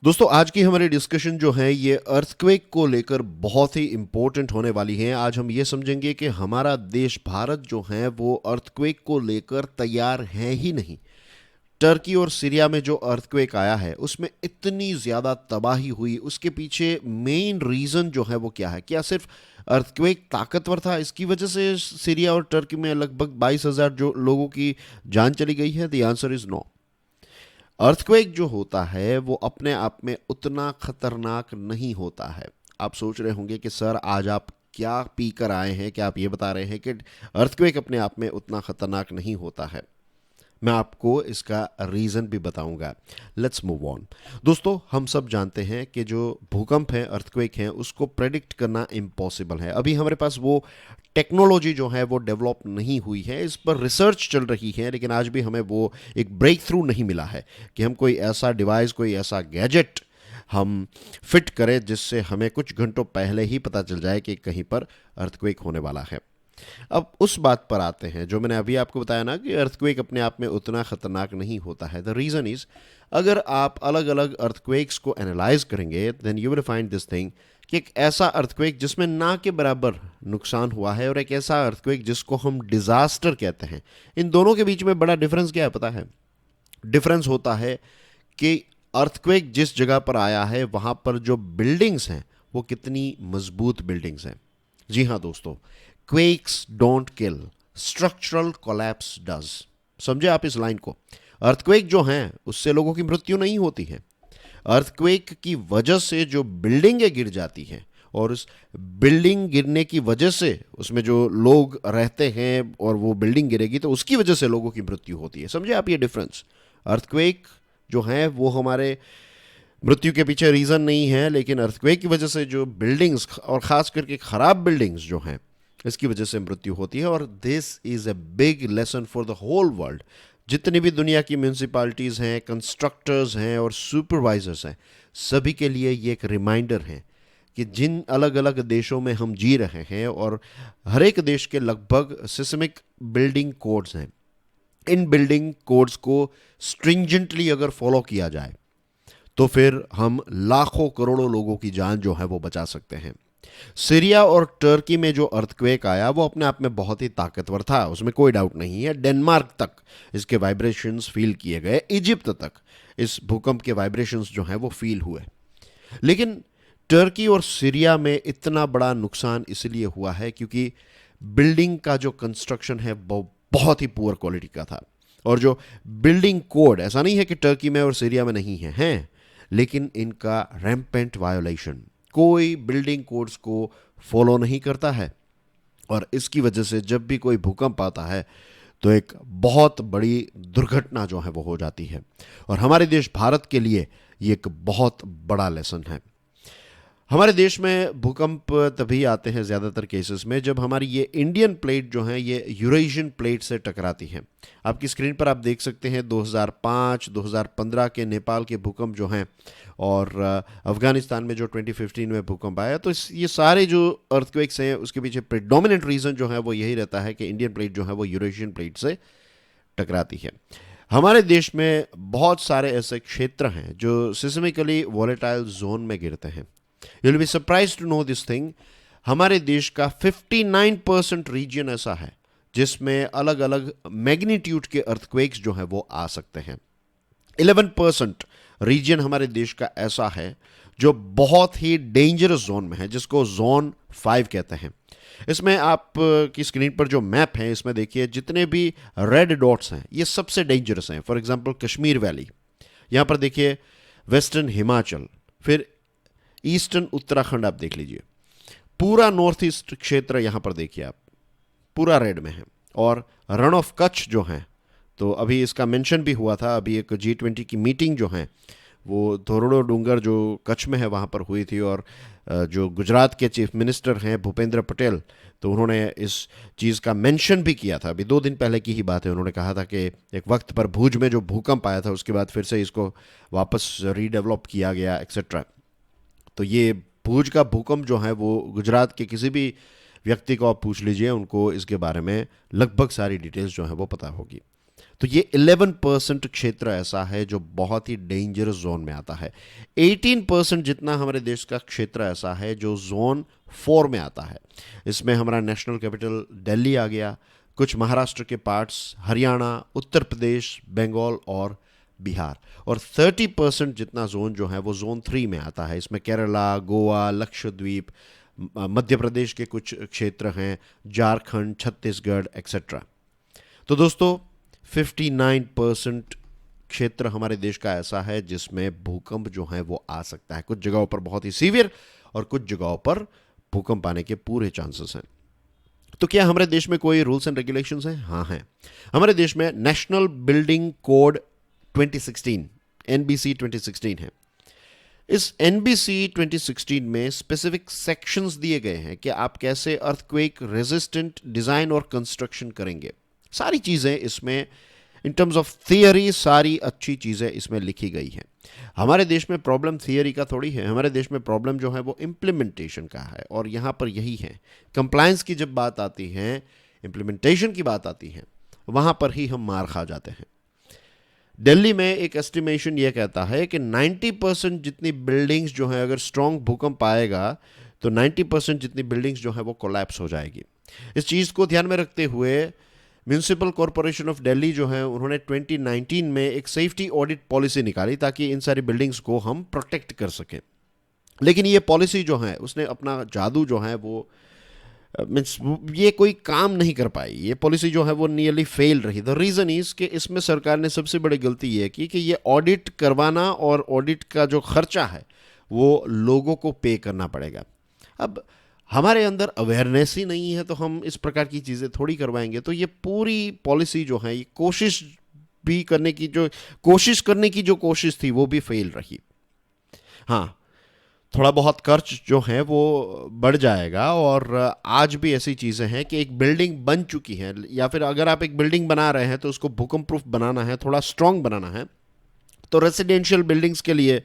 दोस्तों आज की हमारी डिस्कशन जो है ये अर्थक्वेक को लेकर बहुत ही इम्पोर्टेंट होने वाली है। आज हम ये समझेंगे कि हमारा देश भारत जो है वो अर्थक्वेक को लेकर तैयार है ही नहीं। टर्की और सीरिया में जो अर्थक्वेक आया है उसमें इतनी ज़्यादा तबाही हुई, उसके पीछे मेन रीज़न जो है वो क्या है? क्या सिर्फ अर्थक्वेक ताकतवर था, इसकी वजह से सीरिया और टर्की में लगभग 22,000 जो लोगों की जान चली गई है? The answer is no. Earthquake जो होता है वो अपने आप में उतना खतरनाक नहीं होता है। आप सोच रहे होंगे कि सर आज आप क्या पी कर आए हैं, क्या आप ये बता रहे हैं कि अर्थक्वेक अपने आप में उतना खतरनाक नहीं होता है? मैं आपको इसका रीज़न भी बताऊंगा। Let's move on. दोस्तों हम सब जानते हैं कि जो भूकंप है, अर्थक्वेक है, उसको प्रेडिक्ट करना इम्पॉसिबल है। अभी हमारे पास वो टेक्नोलॉजी जो है वो डेवलप नहीं हुई है, इस पर रिसर्च चल रही है, लेकिन आज भी हमें वो एक ब्रेक थ्रू नहीं मिला है कि हम कोई ऐसा डिवाइस, कोई ऐसा गैजेट हम फिट करें जिससे हमें कुछ घंटों पहले ही पता चल जाए कि कहीं पर अर्थक्वेक होने वाला है। अब उस बात पर आते हैं जो मैंने अभी आपको बताया ना कि अर्थक्वेक अपने आप में उतना खतरनाक नहीं होता है। द रीज़न इज़, अगर आप अलग अलग अर्थक्वेक्स को एनालाइज करेंगे then you will find this thing कि एक ऐसा अर्थक्वेक जिसमें ना के बराबर नुकसान हुआ है और एक ऐसा अर्थक्वेक जिसको हम डिज़ास्टर कहते हैं, इन दोनों के बीच में बड़ा डिफरेंस क्या है पता है? डिफरेंस होता है कि अर्थक्वेक जिस जगह पर आया है वहाँ पर जो बिल्डिंग्स हैं वो कितनी मजबूत बिल्डिंग्स हैं। जी हाँ दोस्तों, quakes don't kill, structural collapse does. समझे आप इस लाइन को? अर्थक्वेक जो हैं उससे लोगों की मृत्यु नहीं होती है। अर्थक्वेक की वजह से जो बिल्डिंगें गिर जाती हैं और उस बिल्डिंग गिरने की वजह से उसमें जो लोग रहते हैं और वो बिल्डिंग गिरेगी तो उसकी वजह से लोगों की मृत्यु होती है। समझे आप ये डिफरेंस? अर्थक्वेक जो है वो हमारे मृत्यु के पीछे रीज़न नहीं है, लेकिन अर्थक्वेक की वजह से जो बिल्डिंग्स और ख़ास करके ख़राब बिल्डिंग्स जो हैं इसकी वजह से मृत्यु होती है। और this is a big lesson for the whole world. जितनी भी दुनिया की म्यूनसिपालिटीज़ हैं, कंस्ट्रक्टर्स हैं और सुपरवाइजर्स हैं, सभी के लिए ये एक रिमाइंडर है कि जिन अलग अलग देशों में हम जी रहे हैं और हर एक देश के लगभग सिस्मिक बिल्डिंग कोड्स हैं, इन बिल्डिंग कोड्स को स्ट्रिंजेंटली अगर फॉलो किया जाए तो फिर हम लाखों करोड़ों लोगों की जान जो है वो बचा सकते हैं। सीरिया और टर्की में जो अर्थक्वेक आया वो अपने आप में बहुत ही ताकतवर था, उसमें कोई डाउट नहीं है। डेनमार्क तक इसके वाइब्रेशंस फील किए गए, इजिप्ट तक इस भूकंप के वाइब्रेशंस जो हैं वो फील हुए। लेकिन टर्की और सीरिया में इतना बड़ा नुकसान इसलिए हुआ है क्योंकि बिल्डिंग का जो कंस्ट्रक्शन है वो बहुत ही पुअर क्वालिटी का था। और जो बिल्डिंग कोड, ऐसा नहीं है कि टर्की में और सीरिया में नहीं है, हैं, लेकिन इनका रैम्पेंट वायोलेशन, कोई बिल्डिंग कोड्स को फॉलो नहीं करता है। और इसकी वजह से जब भी कोई भूकंप आता है तो एक बहुत बड़ी दुर्घटना जो है वो हो जाती है। और हमारे देश भारत के लिए ये एक बहुत बड़ा लेसन है। हमारे देश में भूकंप तभी आते हैं ज़्यादातर केसेस में जब हमारी ये इंडियन प्लेट जो है ये यूरेशियन प्लेट से टकराती है। आपकी स्क्रीन पर आप देख सकते हैं 2005 2015 के नेपाल के भूकंप जो हैं और अफ़गानिस्तान में जो 2015 में भूकंप आया, तो ये सारे जो अर्थक्वेक्स हैं उसके पीछे प्रेडोमिनेंट रीज़न जो है वो यही रहता है कि इंडियन प्लेट जो है वो यूरेशियन प्लेट से टकराती है। हमारे देश में बहुत सारे ऐसे क्षेत्र हैं जो सिस्मिकली वॉलेटाइल जोन में गिरते हैं। You'll be surprised to know this thing. हमारे देश का 59% रीजन ऐसा है जिसमें अलग अलग मैग्नीट्यूड के अर्थक्वेक्स जो है वो आ सकते हैं। 11% रीजन हमारे देश का ऐसा है जो बहुत ही डेंजरस जोन में है, जिसको जोन 5 कहते हैं। इसमें आप की स्क्रीन पर जो मैप है इसमें देखिए जितने भी रेड डॉट्स हैं ये सबसे डेंजरस हैं। फॉर एग्जांपल कश्मीर वैली, यहाँ पर देखिए वेस्टर्न हिमाचल, फिर ईस्टर्न उत्तराखंड आप देख लीजिए, पूरा नॉर्थ ईस्ट क्षेत्र यहाँ पर देखिए आप, पूरा रेड में है। और रण ऑफ कच्छ जो है, तो अभी इसका मेंशन भी हुआ था, अभी एक G20 की मीटिंग जो है वो धोरडो डूंगर जो कच्छ में है वहाँ पर हुई थी। और जो गुजरात के चीफ मिनिस्टर हैं भूपेंद्र पटेल, तो उन्होंने इस चीज़ का मेंशन भी किया था। अभी 2 दिन पहले की ही बात है, उन्होंने कहा था कि एक वक्त पर भूज में जो भूकंप आया था उसके बाद फिर से इसको वापस रीडेवलप किया गया एक्सेट्रा। तो ये भूज का भूकंप जो है वो गुजरात के किसी भी व्यक्ति को आप पूछ लीजिए, उनको इसके बारे में लगभग सारी डिटेल्स जो है वो पता होगी। तो ये 11% क्षेत्र ऐसा है जो बहुत ही डेंजरस जोन में आता है। 18% जितना हमारे देश का क्षेत्र ऐसा है जो जोन 4 में आता है। इसमें हमारा नेशनल कैपिटल दिल्ली आ गया, कुछ महाराष्ट्र के पार्ट्स, हरियाणा, उत्तर प्रदेश, बंगाल और बिहार। और 30% जितना जोन जो है वो जोन 3 में आता है। इसमें केरला, गोवा, लक्षद्वीप, मध्य प्रदेश के कुछ क्षेत्र हैं, झारखंड, छत्तीसगढ़ एक्सेट्रा। तो दोस्तों 59% क्षेत्र हमारे देश का ऐसा है जिसमें भूकंप जो है वो आ सकता है। कुछ जगहों पर बहुत ही सीवियर और कुछ जगहों पर भूकंप आने के पूरे चांसेस हैं। तो क्या हमारे देश में कोई रूल्स एंड रेगुलेशंस हैं? हाँ हैं। हमारे देश में नेशनल बिल्डिंग कोड 2016 एनबीसी 2016 है। इस एनबीसी 2016 में स्पेसिफिक सेक्शंस दिए गए हैं कि आप कैसे अर्थक्वेक रेजिस्टेंट डिजाइन और कंस्ट्रक्शन करेंगे। सारी चीजें इसमें इन टर्म्स ऑफ थियरी सारी अच्छी चीजें इसमें लिखी गई हैं। हमारे देश में प्रॉब्लम थियरी का थोड़ी है, हमारे देश में प्रॉब्लम जो है वो इम्प्लीमेंटेशन का है। और यहाँ पर यही है, कंप्लायंस की जब बात आती है, इम्प्लीमेंटेशन की बात आती है, वहाँ पर ही हम मार खा जाते हैं। दिल्ली में एक एस्टिमेशन ये कहता है कि 90% जितनी बिल्डिंग्स जो हैं, अगर स्ट्रॉन्ग भूकंप आएगा तो 90% जितनी बिल्डिंग्स जो है वो कोलैप्स हो जाएगी। इस चीज़ को ध्यान में रखते हुए म्यूनिसिपल कॉरपोरेशन ऑफ दिल्ली जो है उन्होंने 2019 में एक सेफ्टी ऑडिट पॉलिसी निकाली ताकि इन सारी बिल्डिंग्स को हम प्रोटेक्ट कर सकें। लेकिन ये पॉलिसी जो है उसने अपना जादू जो है वो मीन्स ये कोई काम नहीं कर पाई। ये पॉलिसी जो है वो नियरली फेल रही। द रीज़न इज़ कि इसमें सरकार ने सबसे बड़ी गलती ये की कि ये ऑडिट करवाना और ऑडिट का जो खर्चा है वो लोगों को पे करना पड़ेगा। अब हमारे अंदर अवेयरनेस ही नहीं है तो हम इस प्रकार की चीज़ें थोड़ी करवाएंगे। तो ये पूरी पॉलिसी जो है, ये कोशिश करने की जो कोशिश थी वो भी फेल रही। हाँ, थोड़ा बहुत खर्च जो है वो बढ़ जाएगा। और आज भी ऐसी चीज़ें हैं कि एक बिल्डिंग बन चुकी है, या फिर अगर आप एक बिल्डिंग बना रहे हैं तो उसको भूकंप प्रूफ बनाना है, थोड़ा स्ट्रॉन्ग बनाना है, तो रेसिडेंशियल बिल्डिंग्स के लिए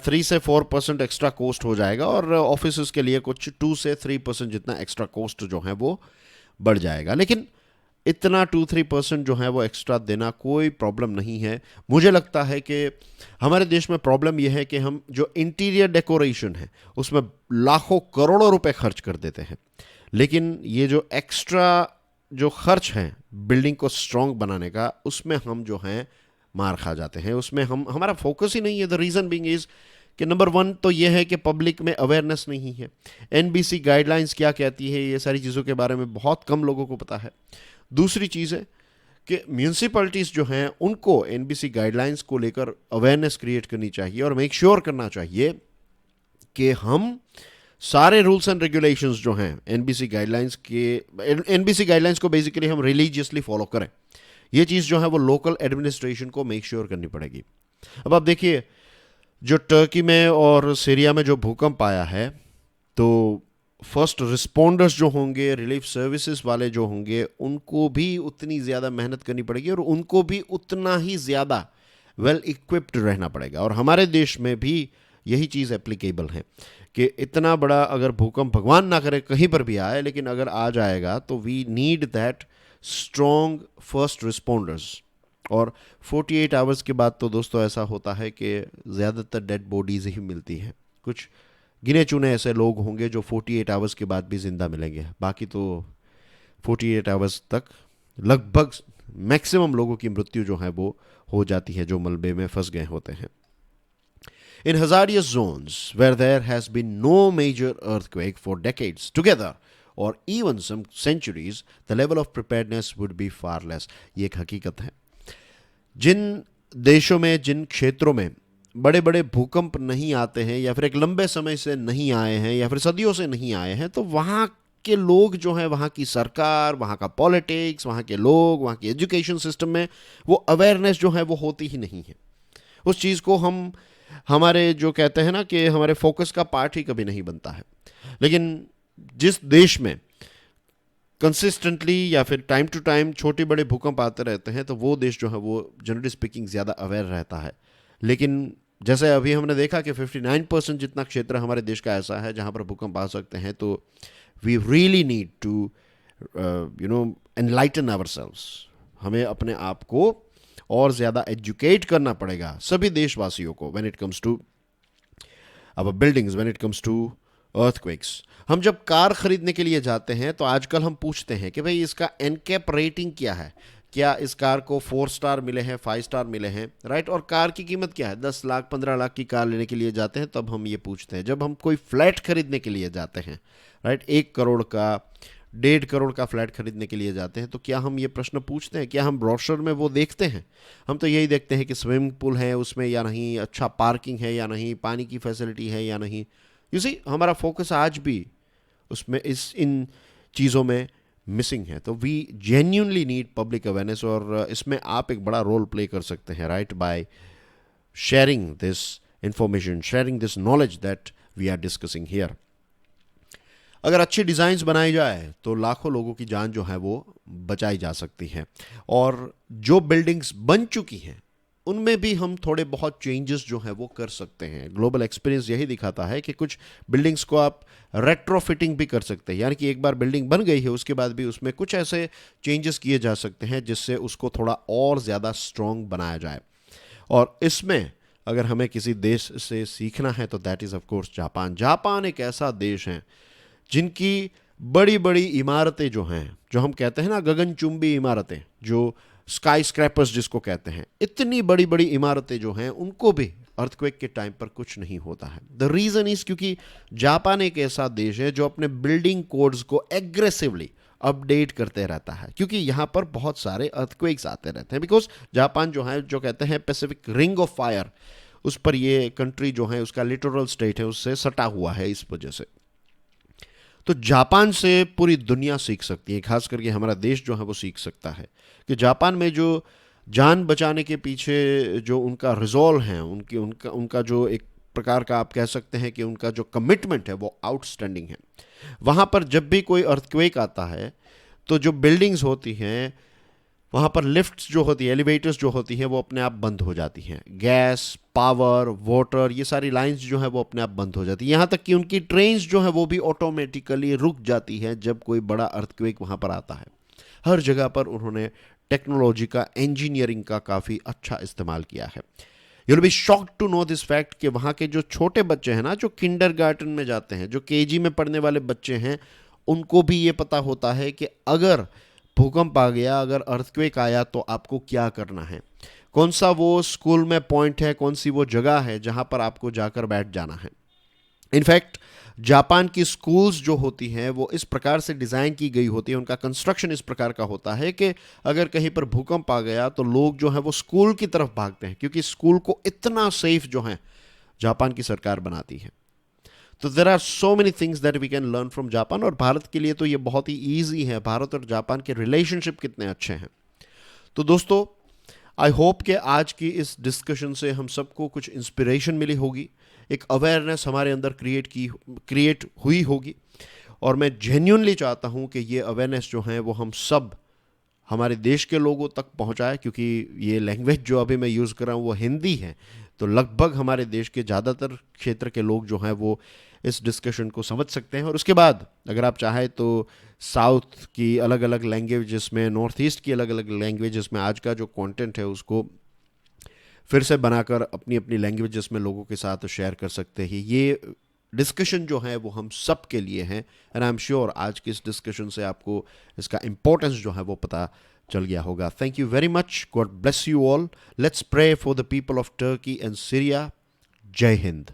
3 से 4% एक्स्ट्रा कॉस्ट हो जाएगा और ऑफिस के लिए कुछ 2 से 3% जितना एक्स्ट्रा कॉस्ट जो है वो बढ़ जाएगा। लेकिन इतना 2-3% जो है वो एक्स्ट्रा देना कोई प्रॉब्लम नहीं है। मुझे लगता है कि हमारे देश में प्रॉब्लम यह है कि हम जो इंटीरियर डेकोरेशन है उसमें लाखों करोड़ों रुपए खर्च कर देते हैं, लेकिन ये जो एक्स्ट्रा जो खर्च है बिल्डिंग को स्ट्रॉन्ग बनाने का, उसमें हम जो हैं मार खा जाते हैं। उसमें हमारा फोकस ही नहीं है। द रीज़न बीइंग इज़ कि नंबर 1 तो यह है कि पब्लिक में अवेयरनेस नहीं है। एनबीसी गाइडलाइंस क्या कहती है, ये सारी चीज़ों के बारे में बहुत कम लोगों को पता है। दूसरी चीज़ है कि म्यूनिसिपैलिटीज़ जो हैं उनको एनबीसी गाइडलाइंस को लेकर अवेयरनेस क्रिएट करनी चाहिए और मेक श्योर करना चाहिए कि हम सारे रूल्स एंड रेगुलेशंस जो हैं एनबीसी गाइडलाइंस को बेसिकली हम रिलीजियसली फॉलो करें। ये चीज़ जो है वो लोकल एडमिनिस्ट्रेशन को मेक श्योर करनी पड़ेगी। अब आप देखिए, जो टर्की में और सीरिया में जो भूकंप आया है, तो फर्स्ट रिस्पॉन्डर्स जो होंगे, रिलीफ सर्विसेज वाले जो होंगे, उनको भी उतनी ज़्यादा मेहनत करनी पड़ेगी और उनको भी उतना ही ज़्यादा वेल इक्विप्ड रहना पड़ेगा। और हमारे देश में भी यही चीज़ एप्लीकेबल है कि इतना बड़ा अगर भूकंप, भगवान ना करे कहीं पर भी आए, लेकिन अगर आ जाएगा तो we need that strong first responders. और 48 आवर्स के बाद तो दोस्तों ऐसा होता है कि ज़्यादातर डेड बॉडीज़ ही मिलती हैं। कुछ गिने चुने ऐसे लोग होंगे जो 48 आवर्स के बाद भी ज़िंदा मिलेंगे, बाकी तो 48 आवर्स तक लगभग मैक्सिमम लोगों की मृत्यु जो है वो हो जाती है जो मलबे में फंस गए होते हैं। In hazardous zones where there has been no major earthquake for decades together or even some centuries, the level of preparedness would be far less. ये एक हकीकत है। जिन देशों में, जिन क्षेत्रों में बड़े बड़े भूकंप नहीं आते हैं या फिर एक लंबे समय से नहीं आए हैं या फिर सदियों से नहीं आए हैं, तो वहाँ के लोग जो हैं, वहाँ की सरकार, वहाँ का पॉलिटिक्स, वहाँ के लोग, वहाँ की एजुकेशन सिस्टम में वो अवेयरनेस जो है वो होती ही नहीं है। उस चीज़ को हम हमारे जो कहते हैं ना कि हमारे फोकस का पार्ट ही कभी नहीं बनता है। लेकिन जिस देश में कंसिस्टेंटली या फिर टाइम टू टाइम छोटे बड़े भूकंप आते रहते हैं, तो वो देश जो है वो जनरली स्पीकिंग ज़्यादा अवेयर रहता है। लेकिन जैसे अभी हमने देखा कि 59% जितना क्षेत्र हमारे देश का ऐसा है जहाँ पर भूकंप आ सकते हैं, तो we really need to enlighten ourselves. हमें अपने आप को और ज़्यादा एजुकेट करना पड़ेगा सभी देशवासियों को व्हेन इट कम्स टू अब buildings, when it comes to earthquakes. हम जब कार खरीदने के लिए जाते हैं तो आजकल हम पूछते हैं कि भाई इसका एनकैप रेटिंग क्या है, क्या इस कार को 4 स्टार मिले हैं, 5 स्टार मिले हैं, राइट। और कार की कीमत क्या है, 10 लाख 15 लाख की कार लेने के लिए जाते हैं तब हम ये पूछते हैं। जब हम कोई फ्लैट खरीदने के लिए जाते हैं, राइट, 1 करोड़ का 1.5 करोड़ का फ्लैट खरीदने के लिए जाते हैं तो क्या हम ये प्रश्न पूछते हैं, क्या हम ब्रोशर में वो देखते हैं? हम तो यही देखते हैं कि स्विमिंग पूल है उसमें या नहीं, अच्छा पार्किंग है या नहीं, पानी की फैसिलिटी है या नहीं। यू सी, हमारा फोकस आज भी उसमें इन चीज़ों में मिसिंग है। तो we genuinely need public awareness, और इसमें आप एक बड़ा रोल प्ले कर सकते हैं, right, by sharing this information, sharing this knowledge that we are discussing here. अगर अच्छी डिज़ाइंस बनाई जाए तो लाखों लोगों की जान जो है वो बचाई जा सकती है। और जो बिल्डिंग्स बन चुकी हैं उनमें भी हम थोड़े बहुत चेंजेस जो है वो कर सकते हैं। ग्लोबल एक्सपीरियंस यही दिखाता है कि कुछ बिल्डिंग्स को आप रेट्रोफिटिंग भी कर सकते हैं, यानी कि एक बार बिल्डिंग बन गई है उसके बाद भी उसमें कुछ ऐसे चेंजेस किए जा सकते हैं जिससे उसको थोड़ा और ज़्यादा स्ट्रॉन्ग बनाया जाए। और इसमें अगर हमें किसी देश से सीखना है तो that is of course Japan. Japan एक ऐसा देश है जिनकी बड़ी बड़ी इमारतें जो हैं, जो हम कहते हैं ना गगनचुंबी इमारतें, जो स्काई स्क्रैपर्स जिसको कहते हैं, इतनी बड़ी बड़ी इमारतें जो हैं उनको भी अर्थक्वेक के टाइम पर कुछ नहीं होता है। द रीज़न इज़ क्योंकि जापान एक ऐसा देश है जो अपने बिल्डिंग कोड्स को एग्रेसिवली अपडेट करते रहता है, क्योंकि यहाँ पर बहुत सारे अर्थक्वेक्स आते रहते हैं। बिकॉज जापान जो है, जो कहते हैं पैसिफिक रिंग ऑफ फायर, उस पर ये कंट्री जो है उसका लिटोरल स्टेट है उससे सटा हुआ है। इस वजह से तो जापान से पूरी दुनिया सीख सकती है, खास करके हमारा देश जो है वो सीख सकता है कि जापान में जो जान बचाने के पीछे जो उनका रिजॉल्व है, उनका जो एक प्रकार का आप कह सकते हैं कि उनका जो कमिटमेंट है वो आउटस्टैंडिंग है। वहाँ पर जब भी कोई अर्थक्वेक आता है तो जो बिल्डिंग्स होती हैं वहाँ पर लिफ्ट्स जो होती है, एलिवेटर्स जो होती हैं वो अपने आप बंद हो जाती हैं। गैस, पावर, वाटर, ये सारी लाइंस जो है वो अपने आप बंद हो जाती है। यहाँ तक कि उनकी ट्रेन्स जो है वो भी ऑटोमेटिकली रुक जाती हैं जब कोई बड़ा अर्थक्वेक वहाँ पर आता है। हर जगह पर उन्होंने टेक्नोलॉजी का, इंजीनियरिंग का काफ़ी अच्छा इस्तेमाल किया है। You will be shocked to know this fact कि वहाँ के जो छोटे बच्चे हैं ना, जो किंडरगार्टन में जाते हैं, जो केजी में पढ़ने वाले बच्चे हैं, उनको भी ये पता होता है कि अगर भूकंप आ गया, अगर अर्थक्वेक आया तो आपको क्या करना है, कौन सा वो स्कूल में पॉइंट है, कौन सी वो जगह है जहाँ पर आपको जाकर बैठ जाना है। इनफैक्ट जापान की स्कूल्स जो होती हैं वो इस प्रकार से डिज़ाइन की गई होती है, उनका कंस्ट्रक्शन इस प्रकार का होता है कि अगर कहीं पर भूकंप आ गया तो लोग जो हैं वो स्कूल की तरफ भागते हैं, क्योंकि स्कूल को इतना सेफ जो है जापान की सरकार बनाती है। तो there are so many things that we can learn from Japan. और भारत के लिए तो ये बहुत ही ईजी है, भारत और जापान के रिलेशनशिप कितने अच्छे हैं। तो दोस्तों, आई होप कि आज की इस डिस्कशन से हम सबको कुछ इंस्पिरेशन मिली होगी, एक अवेयरनेस हमारे अंदर क्रिएट हुई होगी। और मैं जेन्युइनली चाहता हूँ कि ये अवेयरनेस जो है वो हम सब हमारे देश के लोगों तक पहुँचाए, क्योंकि ये लैंग्वेज जो अभी मैं यूज़ कर रहा हूँ वो हिंदी है। तो लगभग हमारे देश के ज़्यादातर क्षेत्र के लोग जो हैं वो इस डिस्कशन को समझ सकते हैं। और उसके बाद अगर आप चाहें तो साउथ की अलग अलग लैंग्वेजेस में, नॉर्थ ईस्ट की अलग अलग लैंग्वेजेस में आज का जो कंटेंट है उसको फिर से बनाकर अपनी अपनी लैंग्वेजेस में लोगों के साथ शेयर कर सकते हैं। ये डिस्कशन जो है वो हम सब के लिए है, एंड आई एम श्योर आज की इस डिस्कशन से आपको इसका इम्पोर्टेंस जो है वो पता चल गया होगा। Thank you very much, God bless you all. Let's pray for the people of Turkey and Syria. जय हिंद।